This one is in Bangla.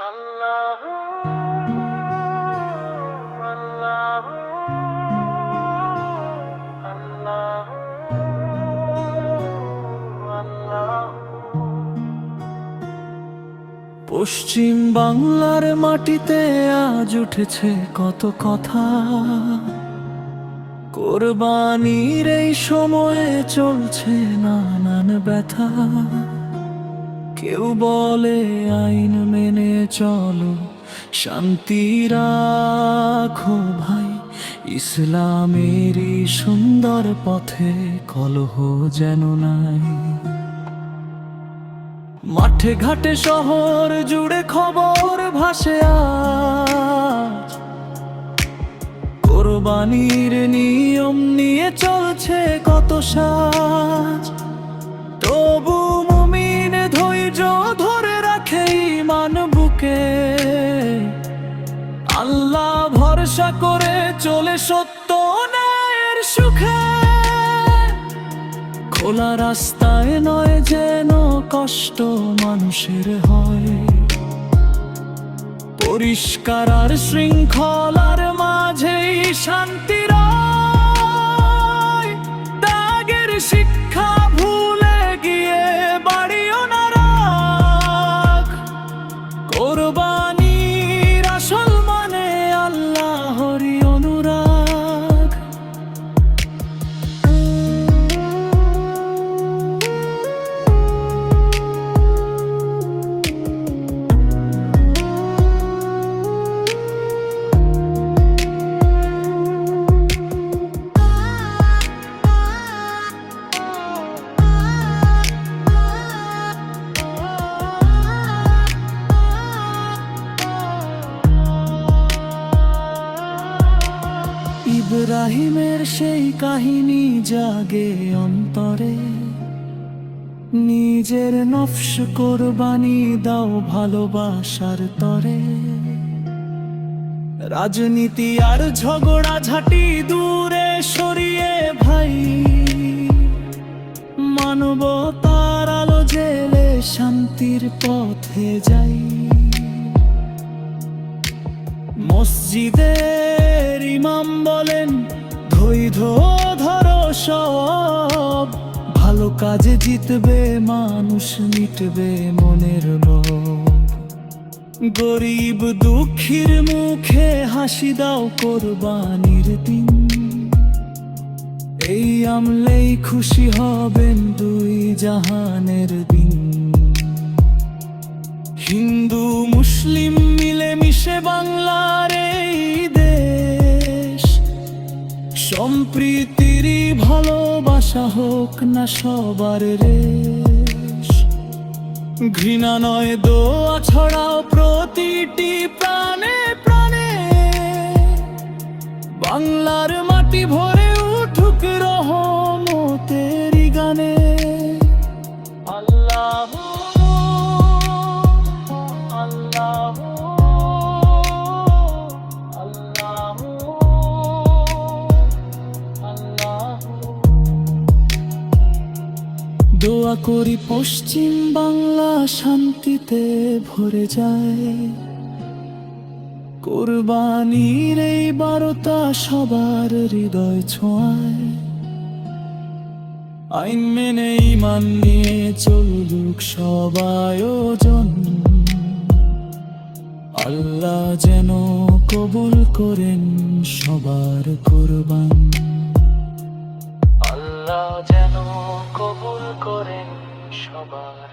আল্লাহু আল্লাহু আল্লাহু আল্লাহু। পশ্চিম বাংলার মাটিতে আজ উঠেছে কত কথা, কোরবানির এই সময়ে চলছে নানান ব্যথা। কেউ বলে আইন মেনে চলো, শান্তি রাখো ভাই, ইসলামেরই সুন্দর পথে কলহ যেন নাই। মাঠে ঘাটে শহর জুড়ে খবর ভাসে আজ, কোরবানির নিয়ম নিয়ে চলছে কত সাজ। তবু মুমিন ধৈর্য ধরে রাখে ঈমান বুকে, আল্লাহ ভরসা করে চলে সত্য ন্যায়ের সুখে। খোলা রাস্তায় নয় যেন কষ্ট মানুষের হয়, পরিষ্কার আর শৃঙ্খলার মাঝেই শান্তি রয়। ত্যাগের শিক্ষা ভুলে গিয়ে বাড়িও না রাগ, কোরবানির আসল মানে আল্লাহরই অনুরাগ। ইব্রাহিমের সেই কাহিনী জাগে অন্তরে, নিজের নফস কোরবানি দাও ভালোবাসার তরে। রাজনীতি আর ঝগড়া ঝাঁটি দূরে সরিয়ে ভাই, মানবতার আলো জেলে শান্তির পথে যাই। মসজিদের ইমাম বলেন ধৈর্য ধরো সব, ভালো কাজে জিতবে মানুষ, মিটবে মনের লোভ। গরিব দুঃখীর মুখে হাসি দাও কোরবানির দিন, এই আমলেই খুশি হবেন দুই জাহানের দিন। হিন্দু মুসলিম মিলে মিশে বাংলার এই দেশ, সম্প্রীতির ভালোবাসা হোক না সবার রেশ। ঘৃণা নয় দোয়া ছড়াও প্রতিটি প্রাণে প্রাণে, বাংলার মাটি ভরে উঠুক রহমতেরি গানে। আল্লাহু আল্লাহু আল্লাহু আল্লাহু। দোয়া করি পশ্চিম বাংলা শান্তিতে ভরে যায়, কোরবানির এই বারতা সবার হৃদয় ছোঁয়ায়। আইন মেনে ঈমান নিয়ে চলুক সব আয়োজন, আল্লাহ যেন কবুল করেন সবার কোরবান। আল্লাহ যেন কবুল করেন সবার